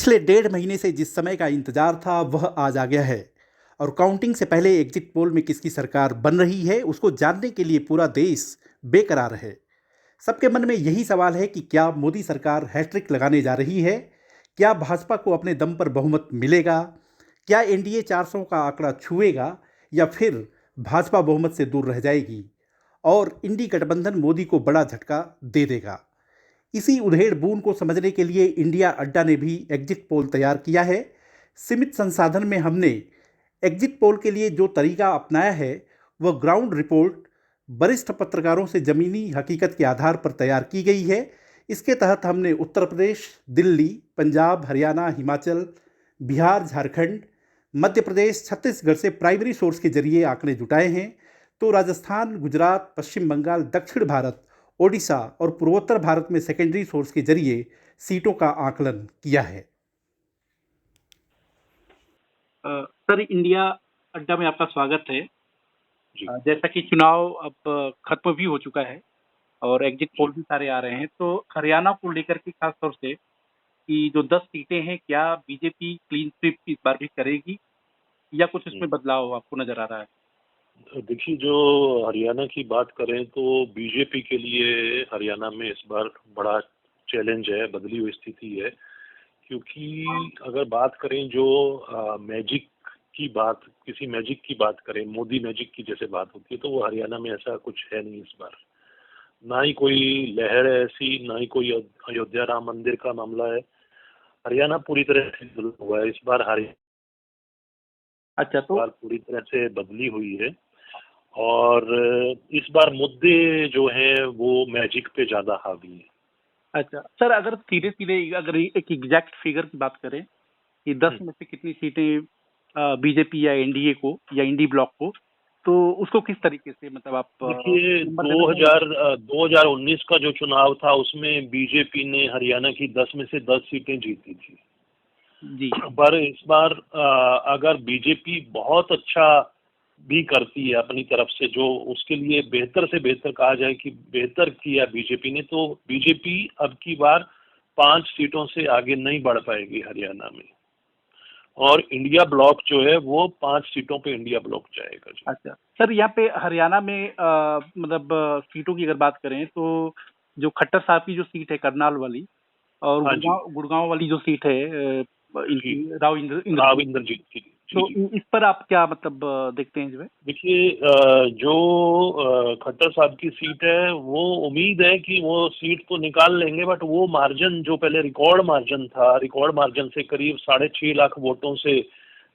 पिछले 1.5 महीने से जिस समय का इंतजार था वह आज आ गया है। और काउंटिंग से पहले एग्जिट पोल में किसकी सरकार बन रही है उसको जानने के लिए पूरा देश बेकरार है। सबके मन में यही सवाल है कि क्या मोदी सरकार हैट्रिक लगाने जा रही है? क्या भाजपा को अपने दम पर बहुमत मिलेगा? क्या एनडीए 400 का आंकड़ा छुएगा या फिर भाजपा बहुमत से दूर रह जाएगी और इंडी गठबंधन मोदी को बड़ा झटका दे देगा? इसी उधेड़ बून को समझने के लिए इंडिया अड्डा ने भी एग्जिट पोल तैयार किया है। सीमित संसाधन में हमने एग्जिट पोल के लिए जो तरीका अपनाया है वह ग्राउंड रिपोर्ट वरिष्ठ पत्रकारों से ज़मीनी हकीकत के आधार पर तैयार की गई है। इसके तहत हमने उत्तर प्रदेश, दिल्ली, पंजाब, हरियाणा, हिमाचल, बिहार, झारखंड, मध्य प्रदेश, छत्तीसगढ़ से प्राइमरी सोर्स के जरिए आंकड़े जुटाए हैं। तो राजस्थान, गुजरात, पश्चिम बंगाल, दक्षिण भारत, ओडिशा और पूर्वोत्तर भारत में सेकेंडरी सोर्स के जरिए सीटों का आकलन किया है। सर, इंडिया अड्डा में आपका स्वागत है। जी। जैसा कि चुनाव अब खत्म भी हो चुका है और एग्जिट पोल भी सारे आ रहे हैं, तो हरियाणा को लेकर के खास तौर से कि जो 10 सीटें हैं, क्या बीजेपी क्लीन स्वीप इस बार भी करेगी या कुछ इसमें बदलाव आपको नजर आ रहा है? देखिए, जो हरियाणा की बात करें तो बीजेपी के लिए हरियाणा में इस बार बड़ा चैलेंज है, बदली हुई स्थिति है। क्योंकि अगर बात करें जो मैजिक की बात, किसी मैजिक की बात करें, मोदी मैजिक की जैसे बात होती है, तो वो हरियाणा में ऐसा कुछ है नहीं इस बार। ना ही कोई लहर है ऐसी, ना ही कोई अयोध्या राम मंदिर का मामला है। हरियाणा पूरी तरह से बदला हुआ है इस बार। अच्छा, तो पूरी तरह से बदली हुई है और इस बार मुद्दे जो हैं वो मैजिक पे ज्यादा हावी है। अच्छा सर, अगर सीधे सीधे अगर एक एग्जैक्ट फिगर की बात करें कि 10 में से कितनी सीटें बीजेपी या एनडीए को या इंडी ब्लॉक को, तो उसको किस तरीके से मतलब आप देखिए, नंबर देना चाहेंगे? 2019 का जो चुनाव था उसमें बीजेपी ने हरियाणा की 10 में से 10 सीटें जीती थी जी। पर इस बार अगर बीजेपी बहुत अच्छा भी करती है अपनी तरफ से, जो उसके लिए बेहतर से बेहतर कहा जाए कि बेहतर किया बीजेपी ने, तो बीजेपी अब की बार 5 सीटों से आगे नहीं बढ़ पाएगी हरियाणा में। और इंडिया ब्लॉक जो है वो 5 सीटों पे इंडिया ब्लॉक जाएगा जी। अच्छा सर, यहाँ पे हरियाणा में मतलब सीटों की अगर बात करें तो जो खट्टर साहब की जो सीट है करनाल वाली और हाँ जी। गुड़गांव वाली जो सीट है इनकी जी। राव राव इंद्रजीत की। तो जी। इस पर आप क्या मतलब देखते हैं इसमें? देखिए, जो खट्टर साहब की सीट है वो उम्मीद है कि वो सीट तो निकाल लेंगे, बट वो मार्जिन जो पहले रिकॉर्ड मार्जिन था, रिकॉर्ड मार्जिन से करीब 6.5 लाख वोटों से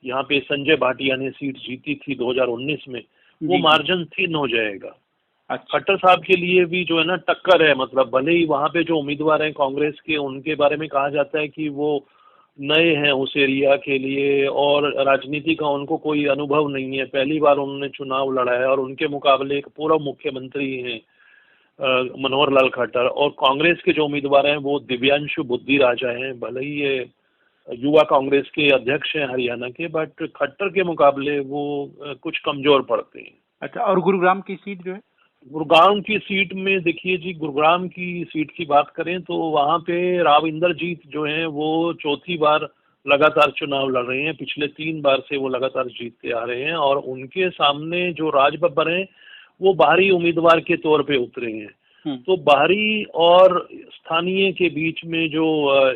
यहाँ पे संजय भाटिया ने सीट जीती थी 2019 में, वो मार्जिन थिन हो जाएगा। अच्छा। खट्टर साहब के लिए भी जो है ना टक्कर है, मतलब भले ही वहाँ पे जो उम्मीदवार हैं कांग्रेस के, उनके बारे में कहा जाता है कि वो नए हैं उस एरिया के लिए और राजनीति का उनको कोई अनुभव नहीं है, पहली बार उन्होंने चुनाव लड़ा है और उनके मुकाबले एक पूर्व मुख्यमंत्री हैं मनोहर लाल खट्टर, और कांग्रेस के जो उम्मीदवार हैं वो दिव्यांशु बुद्धि राजा हैं। भले ही ये युवा कांग्रेस के अध्यक्ष हैं हरियाणा के, बट खट्टर के मुकाबले वो कुछ कमजोर पड़ते हैं। अच्छा, और गुरुग्राम की सीट जो है? गुरुग्राम की सीट में देखिए जी, गुरुग्राम की सीट की बात करें तो वहाँ पे राव इंद्रजीत जो हैं वो चौथी बार लगातार चुनाव लड़ रहे हैं। पिछले 3 बार से वो लगातार जीतते आ रहे हैं और उनके सामने जो राज बब्बर हैं वो बाहरी उम्मीदवार के तौर पे उतरे हैं। तो बाहरी और स्थानीय के बीच में जो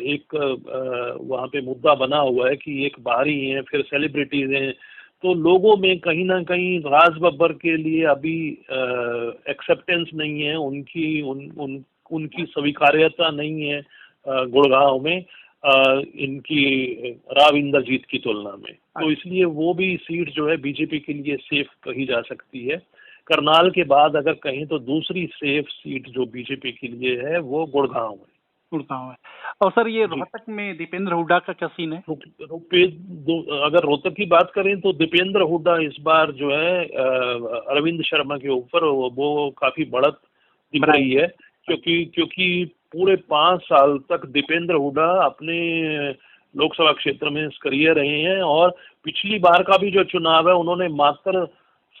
एक वहाँ पे मुद्दा बना हुआ है कि एक बाहरी हैं, फिर सेलिब्रिटीज हैं, तो लोगों में कहीं ना कहीं राज बब्बर के लिए अभी एक्सेप्टेंस नहीं है, उनकी स्वीकार्यता नहीं है गुड़गांव में इनकी राव इंद्रजीत की तुलना में। तो इसलिए वो भी सीट जो है बीजेपी के लिए सेफ कही जा सकती है। करनाल के बाद अगर कहें तो दूसरी सेफ सीट जो बीजेपी के लिए है वो गुड़गांव है। गुड़गांव है। और सर, ये रोहतक में दीपेंद्र हुड्डा का क्या सीन है? अगर रोहतक की बात करें तो दीपेंद्र हुड्डा इस बार जो है अरविंद शर्मा के ऊपर वो काफी बढ़त दिख रही है, क्योंकि पूरे 5 साल तक दीपेंद्र हुड्डा अपने लोकसभा क्षेत्र में सक्रिय रहे हैं और पिछली बार का भी जो चुनाव है उन्होंने मात्र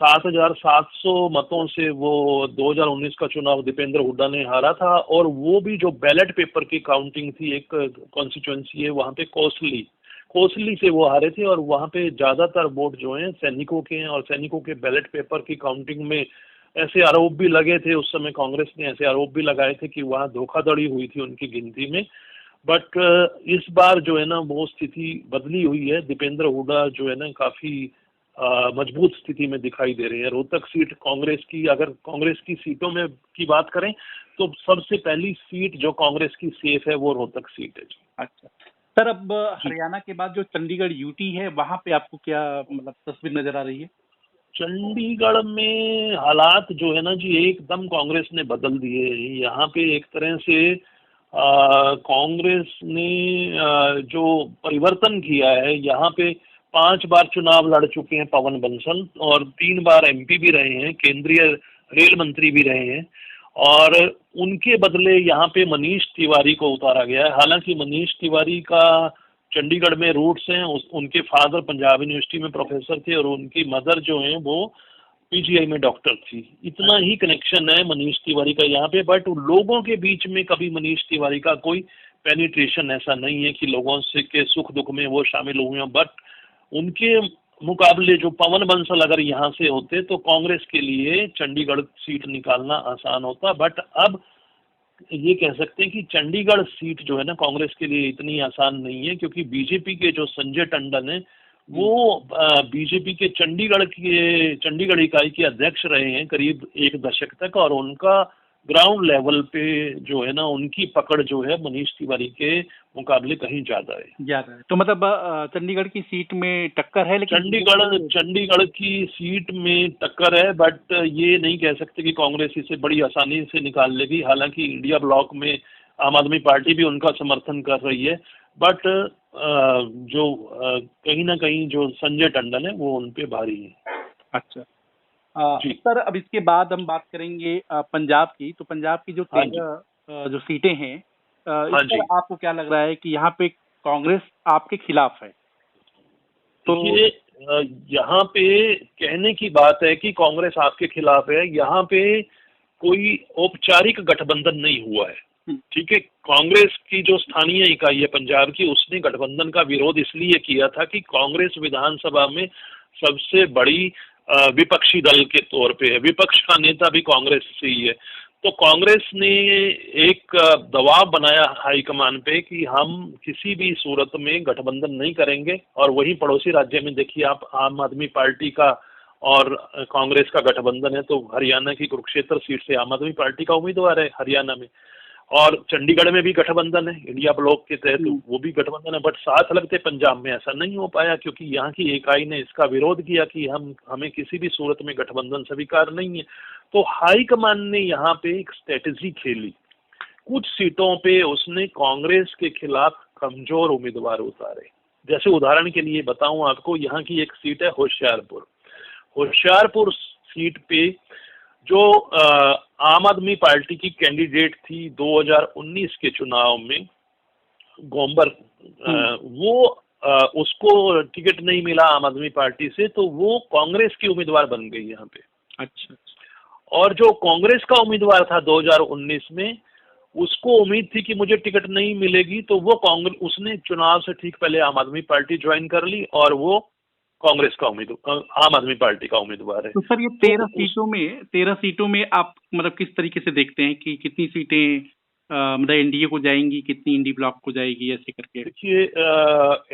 7,700 मतों से वो 2019 का चुनाव दीपेंद्र हुड्डा ने हारा था। और वो भी जो बैलेट पेपर की काउंटिंग थी, एक कॉन्स्टिट्यूएंसी है वहाँ पे कोसली से वो हारे थे। और वहाँ पे ज्यादातर वोट जो हैं सैनिकों के हैं, और सैनिकों के बैलेट पेपर की काउंटिंग में ऐसे आरोप भी लगे थे, उस समय कांग्रेस ने ऐसे आरोप भी लगाए थे कि वहाँ धोखाधड़ी हुई थी उनकी गिनती में। बट इस बार जो है ना वो स्थिति बदली हुई है। दीपेंद्र हुड्डा जो है ना काफी मजबूत स्थिति में दिखाई दे रहे हैं। रोहतक सीट कांग्रेस की, अगर कांग्रेस की सीटों में की बात करें तो सबसे पहली सीट जो कांग्रेस की सेफ है वो रोहतक सीट है जी। अच्छा सर, अब हरियाणा के बाद जो चंडीगढ़ यूटी है वहाँ पे आपको क्या मतलब तस्वीर नजर आ रही है? चंडीगढ़ में हालात जो है ना जी एकदम कांग्रेस ने बदल दिए हैं। यहाँ पे एक तरह से कांग्रेस ने जो परिवर्तन किया है, यहाँ पे 5 बार चुनाव लड़ चुके हैं पवन बंसल, और 3 बार एमपी भी रहे हैं, केंद्रीय रेल मंत्री भी रहे हैं। और उनके बदले यहाँ पे मनीष तिवारी को उतारा गया है। हालांकि मनीष तिवारी का चंडीगढ़ में रूट्स हैं, उनके फादर पंजाब यूनिवर्सिटी में प्रोफेसर थे और उनकी मदर जो है वो पीजीआई में डॉक्टर थी। इतना ही कनेक्शन है मनीष तिवारी का यहाँ पे। बट लोगों के बीच में कभी मनीष तिवारी का कोई पेनिट्रेशन ऐसा नहीं है कि लोगों से के सुख दुख में वो शामिल हुए हैं। बट उनके मुकाबले जो पवन बंसल अगर यहाँ से होते तो कांग्रेस के लिए चंडीगढ़ सीट निकालना आसान होता। बट अब ये कह सकते हैं कि चंडीगढ़ सीट जो है ना कांग्रेस के लिए इतनी आसान नहीं है, क्योंकि बीजेपी के जो संजय टंडन है वो बीजेपी के चंडीगढ़ इकाई के अध्यक्ष रहे हैं करीब 1 दशक तक। और उनका ग्राउंड लेवल पे जो है ना उनकी पकड़ जो है मनीष तिवारी के मुकाबले कहीं ज्यादा है। तो मतलब चंडीगढ़ की सीट में टक्कर है, लेकिन चंडीगढ़ की सीट में टक्कर है। बट ये नहीं कह सकते कि कांग्रेस इसे बड़ी आसानी से निकाल लेगी। हालांकि इंडिया ब्लॉक में आम आदमी पार्टी भी उनका समर्थन कर रही है। बट जो कहीं ना कहीं जो संजय टंडन है वो उन पे भारी है। अच्छा सर, अब इसके बाद हम बात करेंगे पंजाब की। तो पंजाब की जो 13 जो सीटें हैं, इस पर आपको क्या लग रहा है कि यहाँ पे कांग्रेस आपके खिलाफ है? तो ये यहाँ पे कहने की बात है कि कांग्रेस आपके खिलाफ है, यहाँ पे कोई औपचारिक गठबंधन नहीं हुआ है। ठीक है, कांग्रेस की जो स्थानीय इकाई है पंजाब की, उसने गठबंधन का विरोध इसलिए किया था कि कांग्रेस विधानसभा में सबसे बड़ी विपक्षी दल के तौर पे है, विपक्ष का नेता भी कांग्रेस से ही है। तो कांग्रेस ने एक दबाव बनाया हाईकमान पे कि हम किसी भी सूरत में गठबंधन नहीं करेंगे। और वहीं पड़ोसी राज्य में देखिए आप, आम आदमी पार्टी का और कांग्रेस का गठबंधन है। तो हरियाणा की कुरुक्षेत्र सीट से आम आदमी पार्टी का उम्मीदवार है हरियाणा में, और चंडीगढ़ में भी गठबंधन है इंडिया ब्लॉक के तहत, वो भी गठबंधन है। बट साथ लगते पंजाब में ऐसा नहीं हो पाया, क्योंकि यहाँ की इकाई ने इसका विरोध किया कि हमें किसी भी सूरत में गठबंधन स्वीकार नहीं है। तो हाईकमान ने यहाँ पे एक स्ट्रेटेजी खेली, कुछ सीटों पे उसने कांग्रेस के खिलाफ कमजोर उम्मीदवार उतारे। जैसे उदाहरण के लिए बताऊं आपको, यहाँ की एक सीट है होशियारपुर सीट पे जो आम आदमी पार्टी की कैंडिडेट थी 2019 के चुनाव में, गोम्बर, वो उसको टिकट नहीं मिला आम आदमी पार्टी से, तो वो कांग्रेस की उम्मीदवार बन गई यहाँ पे। अच्छा। और जो कांग्रेस का उम्मीदवार था 2019 में, उसको उम्मीद थी कि मुझे टिकट नहीं मिलेगी, तो वो उसने चुनाव से ठीक पहले आम आदमी पार्टी ज्वाइन कर ली और वो कांग्रेस का उम्मीदवार, आम आदमी पार्टी का उम्मीदवार है। तो सर ये 13 सीटों में आप मतलब किस तरीके से देखते हैं कि कितनी सीटें मतलब एनडीए को जाएंगी, कितनी इंडी ब्लॉक को जाएगी, ऐसे करके? देखिए,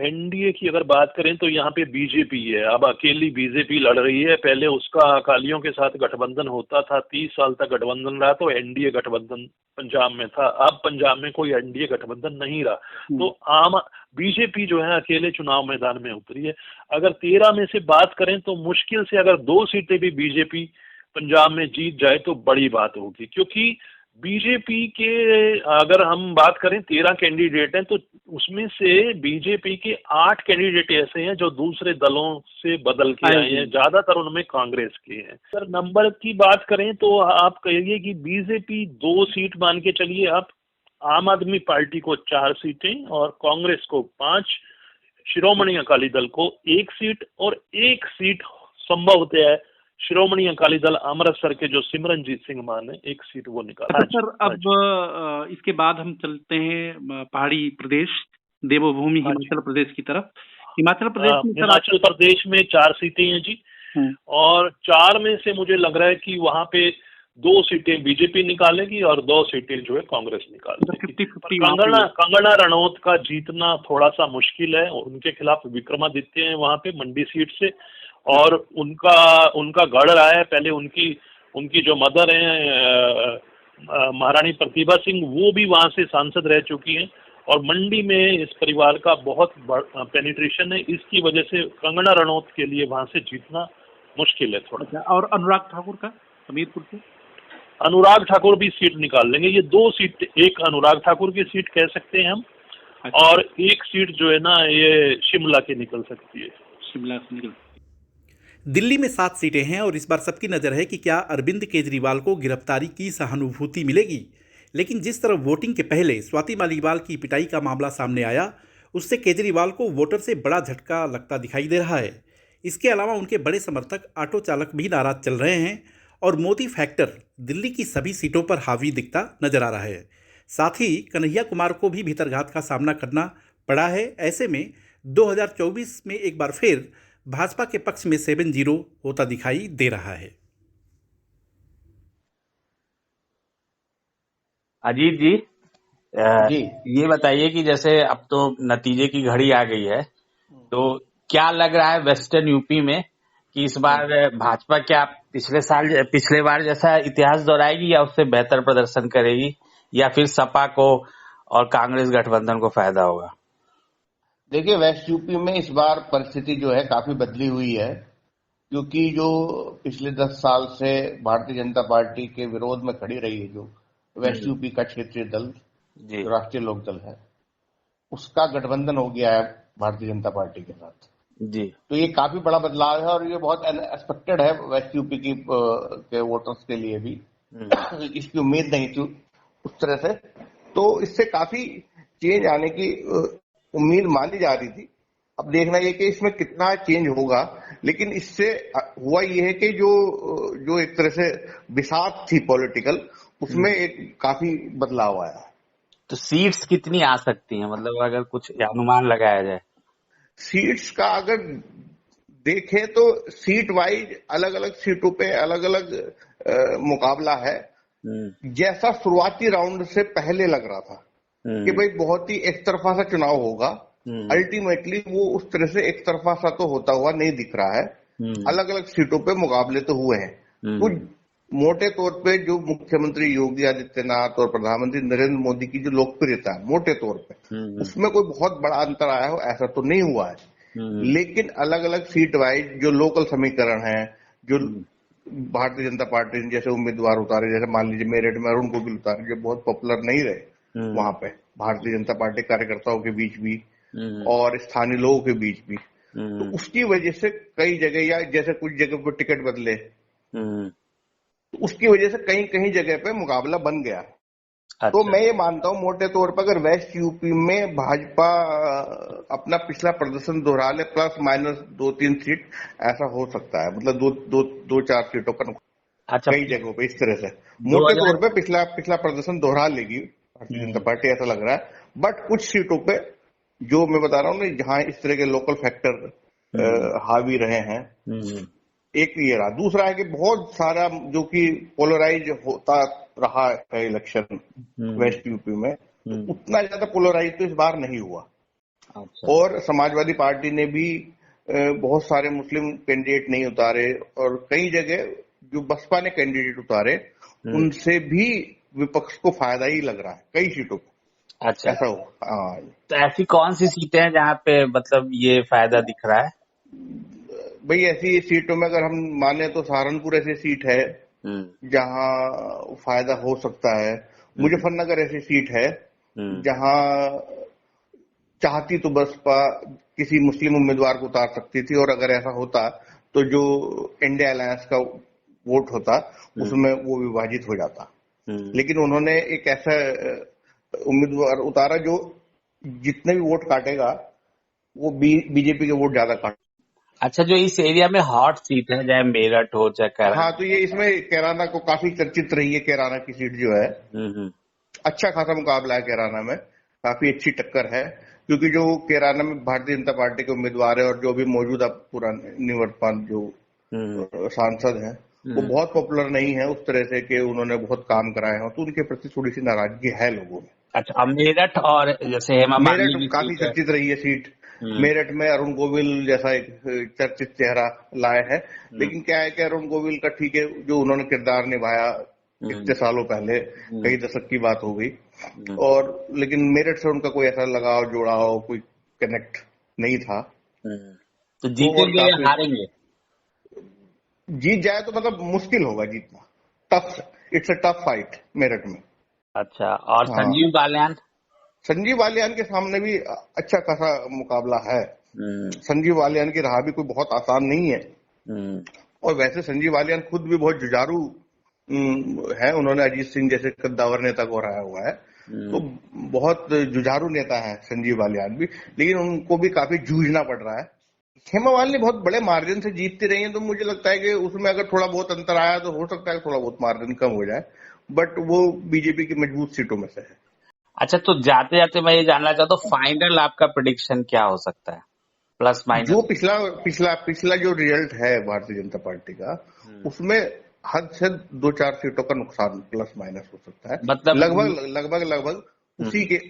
एनडीए की अगर बात करें तो यहाँ पे बीजेपी है, अब अकेली बीजेपी लड़ रही है। पहले उसका अकालियों के साथ गठबंधन होता था, 30 साल तक गठबंधन रहा, तो एनडीए गठबंधन पंजाब में था। अब पंजाब में कोई एनडीए गठबंधन नहीं रहा, तो बीजेपी जो है अकेले चुनाव मैदान में उतरी है। अगर 13 में से बात करें तो मुश्किल से अगर 2 सीटें भी बीजेपी पंजाब में जीत जाए तो बड़ी बात होगी, क्योंकि बीजेपी के अगर हम बात करें 13 कैंडिडेट हैं, तो उसमें से बीजेपी के 8 कैंडिडेट ऐसे हैं जो दूसरे दलों से बदल के आए हैं, ज्यादातर उनमें कांग्रेस के हैं। सर नंबर की बात करें तो आप कहिए कि बीजेपी 2 सीट मान के चलिए आप, आम आदमी पार्टी को 4 सीटें और कांग्रेस को 5, श्रोमणी अकाली दल को 1 सीट और 1 सीट संभवतः श्रोमणी अकाली दल अमृतसर के जो सिमरनजीत सिंह मान है, एक सीट वो निकाला। अच्छा सर, अब इसके बाद हम चलते हैं पहाड़ी प्रदेश, देवभूमि हिमाचल प्रदेश की तरफ। हिमाचल प्रदेश में 4 सीटें हैं जी, और 4 में से मुझे लग रहा है कि वहां पे 2 सीटें बीजेपी निकालेगी और 2 सीटें जो है कांग्रेस निकालेगी। कंगना रणौत का जीतना थोड़ा सा मुश्किल है, उनके खिलाफ विक्रमादित्य है वहां पे मंडी सीट से, और उनका गढ़ रहा है पहले। उनकी जो मदर है महारानी प्रतिभा सिंह, वो भी वहां से सांसद रह चुकी हैं, और मंडी में इस परिवार का बहुत पेनिट्रेशन है। इसकी वजह से कंगना रणौत के लिए वहां से जीतना मुश्किल है थोड़ा। और अनुराग ठाकुर का हमीरपुर से? अनुराग ठाकुर भी सीट निकाल लेंगे। ये 2 सीट, एक अनुराग ठाकुर की सीट कह सकते हैं हम, और एक सीट जो है ना ये शिमला की निकल सकती है। शिमला से निकल। दिल्ली में 7 सीटें हैं और इस बार सबकी नज़र है कि क्या अरविंद केजरीवाल को गिरफ्तारी की सहानुभूति मिलेगी। लेकिन जिस तरह वोटिंग के पहले स्वाति मालीवाल की पिटाई का मामला सामने आया, उससे केजरीवाल को वोटर से बड़ा झटका लगता दिखाई दे रहा है। इसके अलावा उनके बड़े समर्थक ऑटो चालक भी नाराज चल रहे हैं और मोदी फैक्टर दिल्ली की सभी सीटों पर हावी दिखता नजर आ रहा है। साथ ही कन्हैया कुमार को भी भीतरघात का सामना करना पड़ा है। ऐसे में 2024 में एक बार फिर भाजपा के पक्ष में 7-0 होता दिखाई दे रहा है। अजीत जी, ये बताइए कि जैसे अब तो नतीजे की घड़ी आ गई है, तो क्या लग रहा है वेस्टर्न यूपी में कि इस बार भाजपा क्या पिछले बार जैसा इतिहास दोहराएगी या उससे बेहतर प्रदर्शन करेगी, या फिर सपा को और कांग्रेस गठबंधन को फायदा होगा? देखिए, वेस्ट यूपी में इस बार परिस्थिति जो है काफी बदली हुई है, क्योंकि जो पिछले 10 साल से भारतीय जनता पार्टी के विरोध में खड़ी रही है, जो वेस्ट यूपी का क्षेत्रीय दल, जो राष्ट्रीय लोक दल है, उसका गठबंधन हो गया है भारतीय जनता पार्टी के साथ जी। तो ये काफी बड़ा बदलाव है और ये बहुत अनएक्सपेक्टेड है वेस्ट यूपी के वोटर्स के लिए भी। इसकी उम्मीद नहीं थी उस तरह से, तो इससे काफी चेंज आने की उम्मीद मानी जा रही थी। अब देखना ये कि इसमें कितना चेंज होगा, लेकिन इससे हुआ ये है कि जो एक तरह से बिसात थी पॉलिटिकल, उसमें एक काफी बदलाव आया। तो सीट्स कितनी आ सकती हैं, मतलब अगर कुछ अनुमान लगाया जाए? सीट्स का अगर देखें तो सीट वाइज अलग अलग सीटों पे अलग अलग मुकाबला है। जैसा शुरुआती राउंड से पहले लग रहा था कि भाई बहुत ही एक तरफा सा चुनाव होगा, अल्टीमेटली वो उस तरह से एक तरफा सा तो होता हुआ नहीं दिख रहा है। अलग अलग सीटों पे मुकाबले तो हुए हैं। कुछ मोटे तौर पे जो मुख्यमंत्री योगी आदित्यनाथ और प्रधानमंत्री नरेंद्र मोदी की जो लोकप्रियता है मोटे तौर पे, उसमें कोई बहुत बड़ा अंतर आया हो ऐसा तो नहीं हुआ है। लेकिन अलग अलग सीट वाइज जो लोकल समीकरण है, जो भारतीय जनता पार्टी ने जैसे उम्मीदवार उतारे, जैसे मान लीजिए मेरठ में अरुण गोविल उतारे, जो बहुत पॉपुलर नहीं रहे वहां पे भारतीय जनता पार्टी कार्यकर्ताओं के बीच भी और स्थानीय लोगों के बीच भी, तो उसकी वजह से कई जगह, या जैसे कुछ जगह पर टिकट बदले, तो उसकी वजह से कहीं कहीं जगह पे मुकाबला बन गया। अच्छा। तो मैं ये मानता हूँ मोटे तौर पर अगर वेस्ट यूपी में भाजपा अपना पिछला प्रदर्शन दोहरा ले, प्लस माइनस 2-3 सीट ऐसा हो सकता है, मतलब 2-4 सीटों पर। अच्छा। कई जगहों पे इस तरह से मोटे तौर पे पिछला प्रदर्शन दोहरा लेगी भारतीय जनता पार्टी, ऐसा लग रहा है। बट कुछ सीटों पे जो मैं बता रहा हूँ ना, जहाँ इस तरह के लोकल फैक्टर हावी रहे हैं, एक ये रहा। दूसरा है कि बहुत सारा जो कि पोलराइज होता रहा है इलेक्शन वेस्ट यूपी में, तो उतना ज्यादा पोलराइज तो इस बार नहीं हुआ। अच्छा। और समाजवादी पार्टी ने भी बहुत सारे मुस्लिम कैंडिडेट नहीं उतारे, और कई जगह जो बसपा ने कैंडिडेट उतारे उनसे भी विपक्ष को फायदा ही लग रहा है कई सीटों पर। अच्छा, ऐसा हो। तो ऐसी कौन सी सीटें हैं जहाँ पे मतलब ये फायदा दिख रहा है? भाई ऐसी सीटों में अगर हम माने तो सहारनपुर ऐसी सीट है जहां फायदा हो सकता है। मुजफ्फरनगर ऐसी सीट है जहां चाहती तो बसपा किसी मुस्लिम उम्मीदवार को उतार सकती थी, और अगर ऐसा होता तो जो इंडिया अलायंस का वोट होता उसमें वो विभाजित हो जाता। लेकिन उन्होंने एक ऐसा उम्मीदवार उतारा जो जितने भी वोट काटेगा वो बीजेपी के वोट ज्यादा काटे। अच्छा, जो इस एरिया में हॉट सीट है, चाहे मेरठ हो चाहे कैराना। हाँ, तो ये इसमें कैराना को काफी चर्चित रही है। कैराना की सीट जो है, अच्छा खासा मुकाबला है कैराना में, काफी अच्छी टक्कर है, क्योंकि जो कैराना में भारतीय जनता पार्टी के उम्मीदवार है और जो भी मौजूदा पुराने निवर्तमान जो सांसद हैं, वो बहुत पॉपुलर नहीं है उस तरह से कि उन्होंने बहुत काम कराए हैं, तो उनके प्रति थोड़ी सी नाराजगी है लोगों में। अच्छा, अब मेरठ और जैसे हेमा मालिनी मेरठ काफी चर्चित रही है सीट। मेरठ में अरुण गोविल जैसा एक चर्चित चेहरा लाए है, लेकिन क्या है कि अरुण गोविल का ठीक है, जो उन्होंने किरदार निभाया इतने सालों पहले, कई दशक की बात हो गई, और लेकिन मेरठ से उनका कोई ऐसा लगाव जुड़ाव कोई कनेक्ट नहीं था। तो जीतेंगे या हारेंगे? जीत जाए तो मतलब मुश्किल होगा जीतना, tough, it's a tough fight Meerut में। अच्छा, और संजीव बालियान? संजीव बालियान के सामने भी अच्छा खासा मुकाबला है। संजीव बालियान की राह भी कोई बहुत आसान नहीं है, और वैसे संजीव बालियान खुद भी बहुत जुझारू है। उन्होंने अजीत सिंह जैसे कद्दावर नेता को हराया हुआ है, तो बहुत जुझारू नेता है संजीव बालियान भी, लेकिन उनको भी काफी जूझना पड़ रहा है। हेमा मालिनी बहुत बड़े मार्जिन से जीतती रही है, तो मुझे लगता है कि उसमें अगर थोड़ा बहुत अंतर आया तो हो सकता है थोड़ा बहुत मार्जिन कम हो जाए, बट वो बीजेपी की मजबूत सीटों में से है। अच्छा, तो जाते जाते मैं ये जानना चाहता हूँ, फाइनल आपका प्रेडिक्शन क्या हो सकता है, प्लस माइनस? जो पिछला जो रिजल्ट है भारतीय जनता पार्टी का, उसमें हद से 2-4 सीटों का नुकसान प्लस माइनस हो सकता है, मतलब लगभग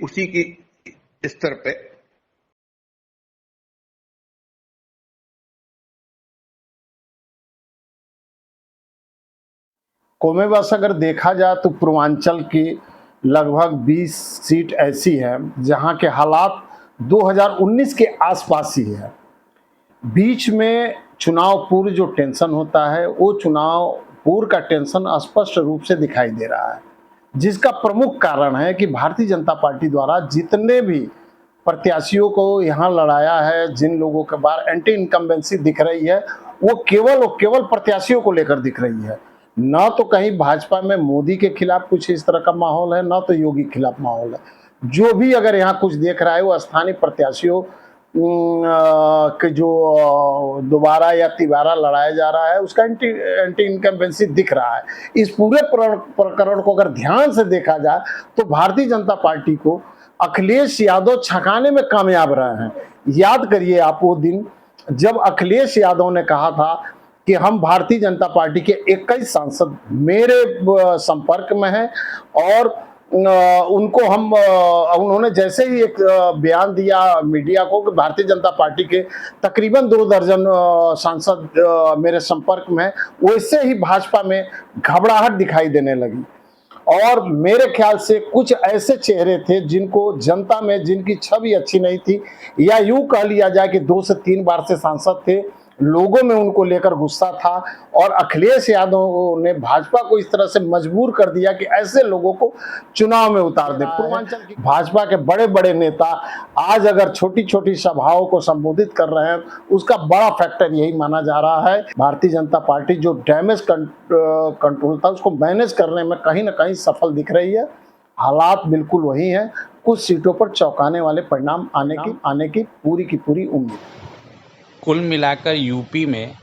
उसी के स्तर पे। कौमे बस अगर देखा जाए तो पूर्वांचल की लगभग 20 सीट ऐसी है जहां के हालात 2019 के आसपास ही है। बीच में चुनाव पूर्व जो टेंशन होता है, वो चुनाव पूर्व का टेंशन स्पष्ट रूप से दिखाई दे रहा है, जिसका प्रमुख कारण है कि भारतीय जनता पार्टी द्वारा जितने भी प्रत्याशियों को यहाँ लड़ाया है, जिन लोगों के बाहर एंटी इनकम्बेंसी दिख रही है, वो केवल प्रत्याशियों को लेकर दिख रही है। न तो कहीं भाजपा में मोदी के खिलाफ कुछ इस तरह का माहौल है, न तो योगी के खिलाफ माहौल है। जो भी अगर यहाँ कुछ देख रहा है वो स्थानीय प्रत्याशियों के जो दोबारा या तिबारा लड़ाया जा रहा है, उसका एंटी इनकम्बेंसी दिख रहा है। इस पूरे प्रकरण को अगर ध्यान से देखा जाए तो भारतीय जनता पार्टी को अखिलेश यादव छकाने में कामयाब रहे हैं। याद करिए आप वो दिन जब अखिलेश यादव ने कहा था कि हम भारतीय जनता पार्टी के 21 सांसद मेरे संपर्क में हैं, और उनको हम उन्होंने जैसे ही एक बयान दिया मीडिया को कि भारतीय जनता पार्टी के तकरीबन 2 दर्जन सांसद मेरे संपर्क में, वैसे ही भाजपा में घबराहट दिखाई देने लगी। और मेरे ख्याल से कुछ ऐसे चेहरे थे जिनको जनता में जिनकी छवि अच्छी नहीं थी, या यूं कह लिया जाए कि 2 से 3 बार से सांसद थे, लोगों में उनको लेकर गुस्सा था, और अखिलेश यादव ने भाजपा को इस तरह से मजबूर कर दिया कि ऐसे लोगों को चुनाव में उतार दे। पूर्वांचल की भाजपा के बड़े बड़े नेता आज अगर छोटी छोटी सभाओं को संबोधित कर रहे हैं, उसका बड़ा फैक्टर यही माना जा रहा है। भारतीय जनता पार्टी जो डैमेज कंट्रोल था उसको मैनेज करने में कहीं ना कहीं सफल दिख रही है। हालात बिल्कुल वही हैं, कुछ सीटों पर चौंकाने वाले परिणाम आने की पूरी उम्मीद है। कुल मिलाकर यूपी में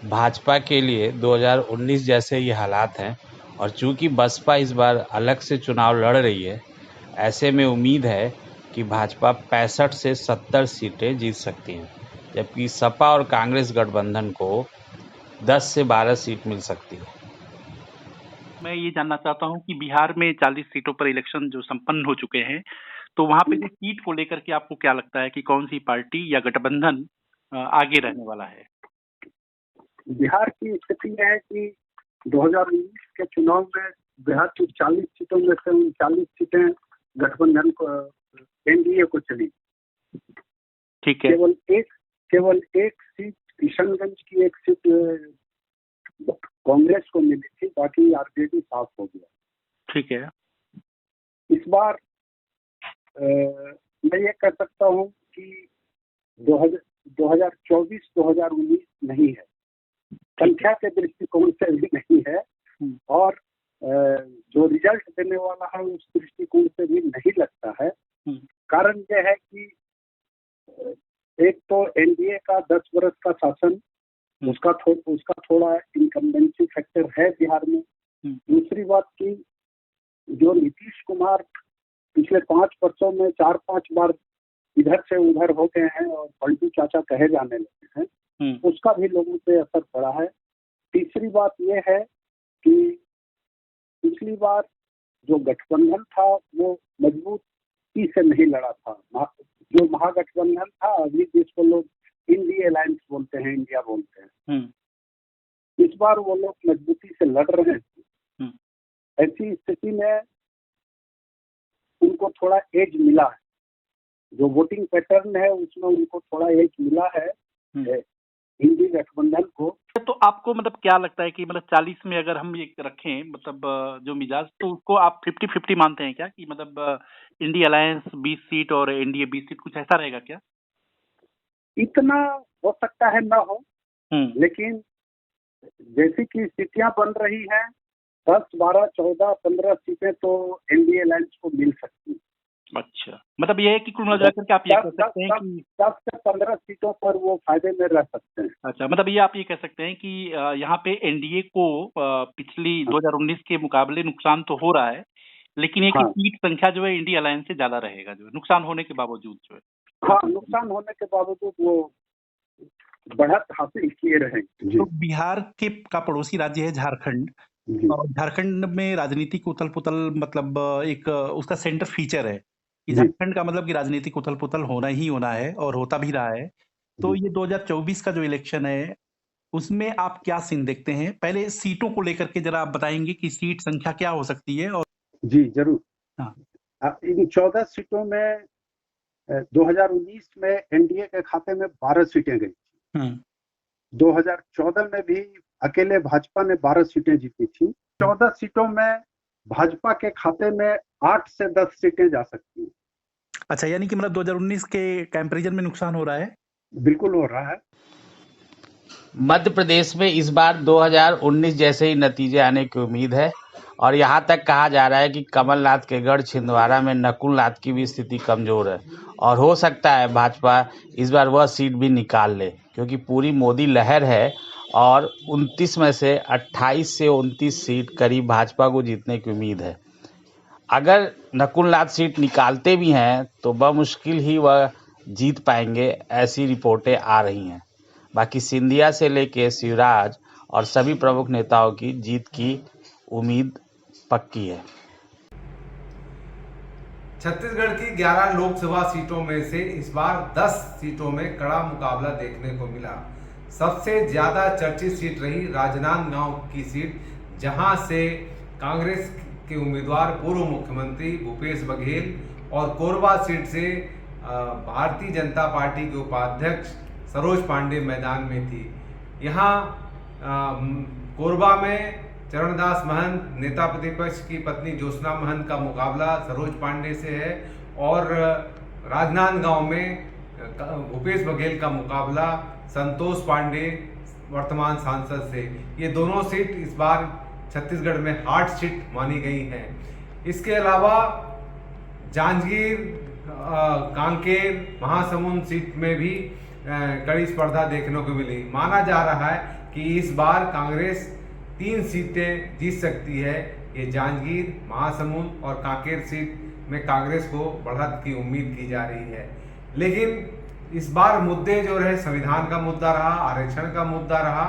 भाजपा के लिए 2019 जैसे ये हालात हैं, और चूंकि बसपा इस बार अलग से चुनाव लड़ रही है, ऐसे में उम्मीद है कि भाजपा 65 से 70 सीटें जीत सकती हैं, जबकि सपा और कांग्रेस गठबंधन को 10 से 12 सीट मिल सकती है। मैं ये जानना चाहता हूँ कि बिहार में 40 सीटों पर इलेक्शन जो संपन्न हो चुके हैं, तो वहां पे सीट को लेकर के आपको क्या लगता है कि कौन सी पार्टी या गठबंधन आगे रहने वाला है? बिहार की स्थिति है कि 2019 के चुनाव में बिहार की 40 सीटों में से 39 सीटें गठबंधन को, एनडीए को चली। ठीक है। केवल एक सीट किशनगंज की एक सीट कांग्रेस को मिली थी, बाकी आरजेडी साफ हो गया। ठीक है। इस बार मैं ये कह सकता हूँ कि 2024-2019 नहीं है, संख्या के दृष्टिकोण से भी नहीं है, और जो रिजल्ट देने वाला है उस दृष्टिकोण से भी नहीं लगता है। कारण यह है कि एक तो एनडीए का 10 वर्ष का शासन, उसका थोड़ा इनकम्बेंसी फैक्टर है बिहार में। दूसरी बात की जो नीतीश कुमार पिछले 5 वर्षों में 4-5 बार इधर से उधर हो गए हैं और पलटू चाचा कहे जाने लगे हैं, उसका भी लोगों पे असर पड़ा है। तीसरी बात यह है कि पिछली बार जो गठबंधन था वो मजबूती से नहीं लड़ा था। जो महागठबंधन था, अभी जिसको लोग इंडिया अलायंस बोलते हैं, इंडिया बोलते हैं, इस बार वो लोग मजबूती से लड़ रहे हैं। ऐसी स्थिति में उनको थोड़ा एज मिला है, जो वोटिंग पैटर्न है उसमें उनको थोड़ा एज मिला है हिंदी गठबंधन को। तो आपको मतलब क्या लगता है कि मतलब 40 में अगर हम ये रखें मतलब जो मिजाज, तो उसको आप 50-50 मानते हैं क्या कि मतलब इंडिया अलायंस 20 सीट और एनडीए 20 सीट, कुछ ऐसा रहेगा क्या? इतना हो सकता है ना हो, लेकिन जैसी कि स्थितियां बन रही हैं 10, 12, 14, 15 सीटें तो एनडीए अलायंस को मिल सकती हैं। अच्छा, मतलब ये है कि कुल मिलाकर के आप ये कह सकते हैं कि 10 से 15 सीटों पर वो फायदे में रह सकते हैं। अच्छा, मतलब ये आप ये कह सकते हैं कि यहाँ पे एनडीए को पिछली 2019 के मुकाबले नुकसान तो हो रहा है, लेकिन एक सीट संख्या जो है इंडिया अलायंस से ज्यादा रहेगा, जो है नुकसान होने के बावजूद जो है। हाँ, नुकसान होने के बावजूद वो बढ़त हासिल किए रहेंगे। तो बिहार का पड़ोसी राज्य है झारखंड, और झारखंड में राजनीतिक उथल पुथल मतलब एक उसका सेंटर फीचर है कि झारखंड का मतलब कि राजनीतिक उथल पुथल होना ही होना है और होता भी रहा है। तो ये 2024 का जो इलेक्शन है उसमें आप क्या सीन देखते हैं? पहले सीटों को लेकर के जरा आप बताएंगे कि सीट संख्या क्या हो सकती है। और जी जरूर। हाँ, इन 14 सीटों में 2019 में एनडीए के खाते में 12 सीटें गई थी। 2014 में भी अकेले भाजपा ने 12 सीटें जीती थी। 14 सीटों में भाजपा के खाते में 8 से 10 सीटें जा सकती हैं। अच्छा, यानी कि मतलब 2019 के कंपैरिजन में नुकसान हो रहा है? बिल्कुल हो रहा है। मध्य प्रदेश में इस बार 2019 जैसे ही नतीजे आने की उम्मीद है, और यहाँ तक कहा जा रहा है कि कमलनाथ के गढ़ छिंदवाड़ा में नकुलनाथ की भी स्थिति कमजोर है, और हो सकता है भाजपा इस बार वह सीट भी निकाल ले, क्योंकि पूरी मोदी लहर है और 29 में से 28 से 29 सीट करीब भाजपा को जीतने की उम्मीद है। अगर नकुलनाथ सीट निकालते भी हैं तो बमुश्किल ही वह जीत पाएंगे, ऐसी रिपोर्टें आ रही हैं। बाकी सिंधिया से लेके शिवराज और सभी प्रमुख नेताओं की जीत की उम्मीद पक्की है। छत्तीसगढ़ की 11 लोकसभा सीटों में से इस बार 10 सीटों में कड़ा मुकाबला देखने को मिला। सबसे ज्यादा चर्चित सीट रही राजनांदगांव की सीट, जहां से कांग्रेस के उम्मीदवार पूर्व मुख्यमंत्री भूपेश बघेल और कोरबा सीट से भारतीय जनता पार्टी के उपाध्यक्ष सरोज पांडे मैदान में थी। यहाँ कोरबा में चरणदास महंत, नेता प्रतिपक्ष की पत्नी ज्योत्सना महंत का मुकाबला सरोज पांडे से है, और राजनांदगांव में भूपेश बघेल का मुकाबला संतोष पांडे वर्तमान सांसद से। ये दोनों सीट इस बार छत्तीसगढ़ में हार्ड सीट मानी गई हैं। इसके अलावा जांजगीर, कांकेर, महासमुंद सीट में भी कड़ी स्पर्धा देखने को मिली। माना जा रहा है कि इस बार कांग्रेस 3 सीटें जीत सकती है। ये जांजगीर, महासमुंद और कांकेर सीट में कांग्रेस को बढ़त की उम्मीद की जा रही है। लेकिन इस बार मुद्दे जो रहे, संविधान का मुद्दा रहा, आरक्षण का मुद्दा रहा,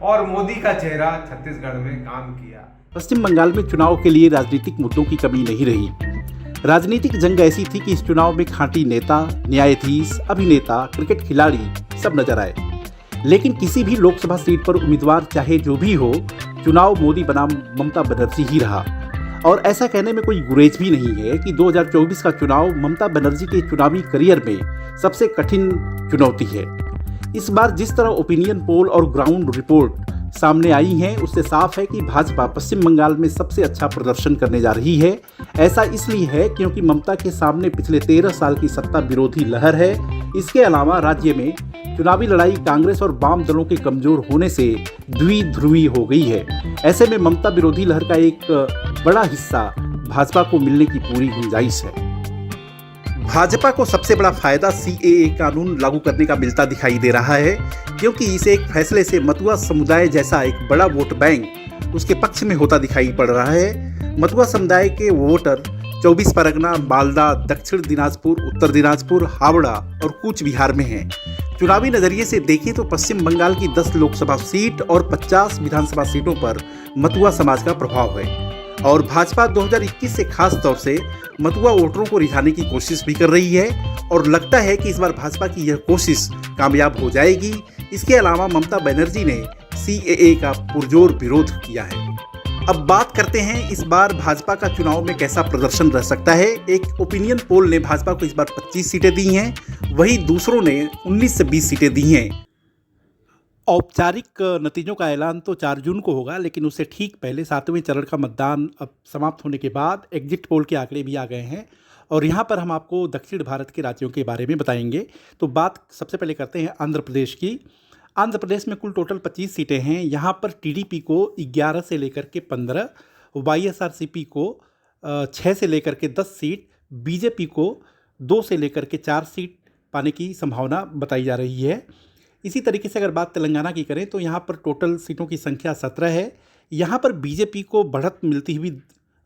और मोदी का चेहरा छत्तीसगढ़ में काम किया। पश्चिम बंगाल में चुनाव के लिए राजनीतिक मुद्दों की कमी नहीं रही। राजनीतिक जंग ऐसी थी कि इस चुनाव में खांटी नेता, न्यायाधीश, अभिनेता, क्रिकेट खिलाड़ी सब नजर आए। लेकिन किसी भी लोकसभा सीट पर उम्मीदवार चाहे जो भी हो, चुनाव मोदी बनाम ममता बनर्जी ही रहा। और ऐसा कहने में कोई गुरेज भी नहीं है कि 2024 का चुनाव ममता बनर्जी के चुनावी करियर में सबसे कठिन चुनौती है। इस बार जिस तरह ओपिनियन पोल और ग्राउंड रिपोर्ट सामने आई हैं, उससे साफ है कि भाजपा पश्चिम बंगाल में सबसे अच्छा प्रदर्शन करने जा रही है। ऐसा इसलिए है क्योंकि ममता के सामने पिछले 13 साल की सत्ता विरोधी लहर है। इसके अलावा राज्य में चुनावी लड़ाई कांग्रेस और वाम दलों के कमजोर होने से द्विध्रुवी हो गई है। ऐसे में ममता विरोधी लहर का एक बड़ा हिस्सा भाजपा को मिलने की पूरी गुंजाइश है। भाजपा को सबसे बड़ा फायदा सीएए कानून लागू करने का मिलता दिखाई दे रहा है, क्योंकि इसे एक फैसले से मतुआ समुदाय जैसा एक बड़ा वोट बैंक उसके पक्ष में होता दिखाई पड़ रहा है। मतुआ समुदाय के वोटर 24 परगना, मालदा, दक्षिण दिनाजपुर, उत्तर दिनाजपुर, हावड़ा और कूच बिहार में हैं। चुनावी नजरिए से देखें तो पश्चिम बंगाल की 10 लोकसभा सीट और 50 विधानसभा सीटों पर मतुआ समाज का प्रभाव है और भाजपा 2021 से खास तौर से मतुआ वोटरों को रिझाने की कोशिश भी कर रही है और लगता है कि इस बार भाजपा की यह कोशिश कामयाब हो जाएगी। इसके अलावा ममता बनर्जी ने सीएए का पुरजोर विरोध किया है। अब बात करते हैं इस बार भाजपा का चुनाव में कैसा प्रदर्शन रह सकता है। एक ओपिनियन पोल ने भाजपा को इस बार 25 सीटें दी हैं, वहीं दूसरों ने 19 से 20 सीटें दी हैं। औपचारिक नतीजों का ऐलान तो 4 जून को होगा, लेकिन उससे ठीक पहले 7वें चरण का मतदान अब समाप्त होने के बाद एग्जिट पोल के आंकड़े भी आ गए हैं और यहाँ पर हम आपको दक्षिण भारत के राज्यों के बारे में बताएंगे। तो बात सबसे पहले करते हैं आंध्र प्रदेश की। आंध्र प्रदेश में कुल टोटल 25 सीटें हैं। यहाँ पर टीडीपी को 11 से लेकर के 15, वाईएसआरसीपी को 6 से लेकर के 10 सीट, बीजेपी को 2 से लेकर के 4 सीट पाने की संभावना बताई जा रही है। इसी तरीके से अगर बात तेलंगाना की करें तो यहाँ पर टोटल सीटों की संख्या 17 है। यहाँ पर बीजेपी को बढ़त मिलती हुई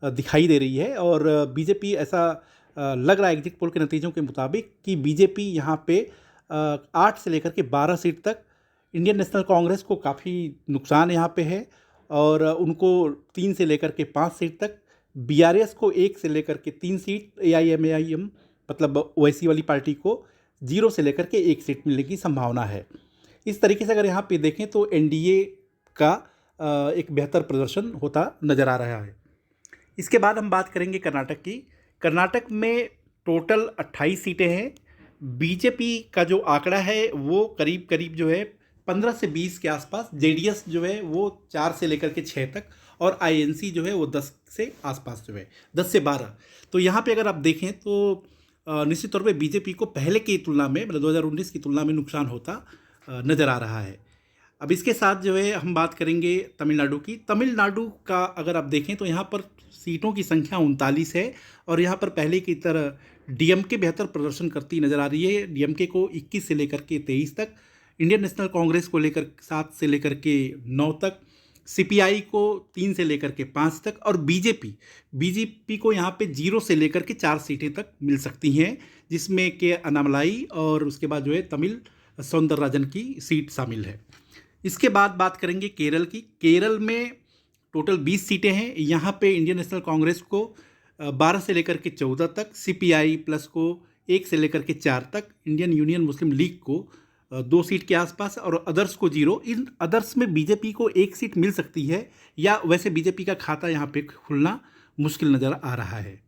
दिखाई दे रही है और बीजेपी ऐसा लग रहा है एग्जिट पोल के नतीजों के मुताबिक कि बीजेपी यहाँ पे 8 से लेकर के 12 सीट तक, इंडियन नेशनल कांग्रेस को काफ़ी नुकसान यहाँ पे है और उनको 3 से लेकर के 5 सीट तक, बीआरएस को 1 से लेकर के 3 सीट, एआईएमआईएम मतलब ओवैसी वाली पार्टी को 0 से लेकर के 1 सीट मिलने की संभावना है। इस तरीके से अगर यहाँ पे देखें तो एनडीए का एक बेहतर प्रदर्शन होता नज़र आ रहा है। इसके बाद हम बात करेंगे कर्नाटक की। कर्नाटक में टोटल 28 सीटें हैं। बीजेपी का जो आंकड़ा है वो करीब करीब जो है 15 से 20 के आसपास, जेडीएस जो है वो 4 से लेकर के 6 तक और आईएनसी जो है वो 10 से आसपास जो है 10 से 12। तो यहाँ पे अगर आप देखें तो निश्चित तौर पे बीजेपी को पहले की तुलना में, मतलब 2019 की तुलना में नुकसान होता नज़र आ रहा है। अब इसके साथ जो है हम बात करेंगे तमिलनाडु की। तमिलनाडु का अगर आप देखें तो यहाँ पर सीटों की संख्या 39 है और यहाँ पर पहले की तरह डीएमके बेहतर प्रदर्शन करती नज़र आ रही है। डीएमके को 21 से लेकर के 23 तक, इंडियन नेशनल कांग्रेस को लेकर 7 से लेकर के 9 तक, सीपीआई को 3 से लेकर के 5 तक और बीजेपी को यहाँ पे 0 से लेकर के 4 सीटें तक मिल सकती हैं, जिसमें के अनामलाई और उसके बाद जो है तमिल सौंदरराजन की सीट शामिल है। इसके बाद बात करेंगे केरल की। केरल में टोटल 20 सीटें हैं। यहाँ पे इंडियन नेशनल कांग्रेस को 12 से लेकर के 14 तक, सीपीआई प्लस को 1 से लेकर के 4 तक, इंडियन यूनियन मुस्लिम लीग को 2 सीट के आसपास और अदर्स को 0। इन अदर्स में बीजेपी को 1 सीट मिल सकती है या वैसे बीजेपी का खाता यहाँ पे खुलना मुश्किल नज़र आ रहा है।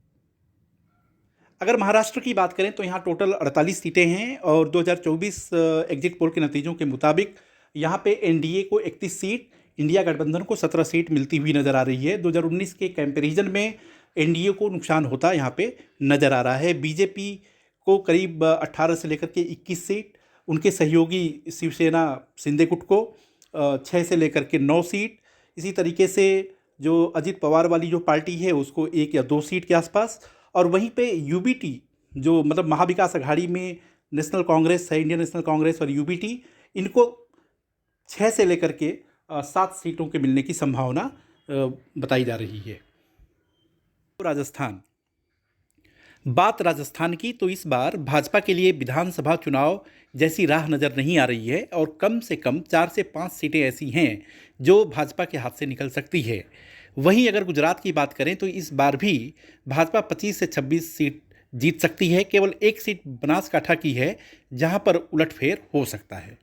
अगर महाराष्ट्र की बात करें तो यहाँ टोटल 48 सीटें हैं और 2024 एग्जिट पोल के नतीजों के मुताबिक यहाँ पे एनडीए को 31 सीट, इंडिया गठबंधन को 17 सीट मिलती हुई नज़र आ रही है। 2019 के कंपैरिजन में एनडीए को नुकसान होता यहाँ पे नज़र आ रहा है। बीजेपी को करीब 18 से लेकर के 21 सीट, उनके सहयोगी शिवसेना शिंदे गुट को 6 से लेकर के 9 सीट, इसी तरीके से जो अजित पवार वाली जो पार्टी है उसको 1 या 2 सीट के आसपास, और वहीं पे यूबीटी जो मतलब महाविकास अघाड़ी में नेशनल कांग्रेस है, इंडियन नेशनल कांग्रेस और यूबीटी, इनको 6 से लेकर के 7 सीटों के मिलने की संभावना बताई जा रही है। राजस्थान, बात राजस्थान की तो इस बार भाजपा के लिए विधानसभा चुनाव जैसी राह नज़र नहीं आ रही है और कम से कम 4 से 5 सीटें ऐसी हैं जो भाजपा के हाथ से निकल सकती है। वहीं अगर गुजरात की बात करें तो इस बार भी भाजपा 25 से 26 सीट जीत सकती है। केवल 1 सीट बनासकाठा की है जहां पर उलटफेर हो सकता है।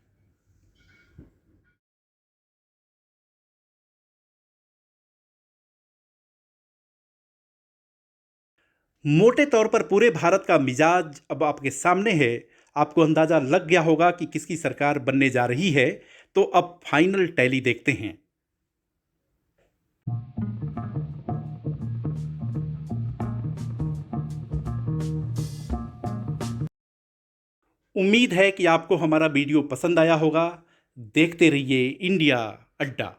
मोटे तौर पर पूरे भारत का मिजाज अब आपके सामने है। आपको अंदाज़ा लग गया होगा कि किसकी सरकार बनने जा रही है। तो अब फाइनल टैली देखते हैं। उम्मीद है कि आपको हमारा वीडियो पसंद आया होगा। देखते रहिए इंडिया अड्डा।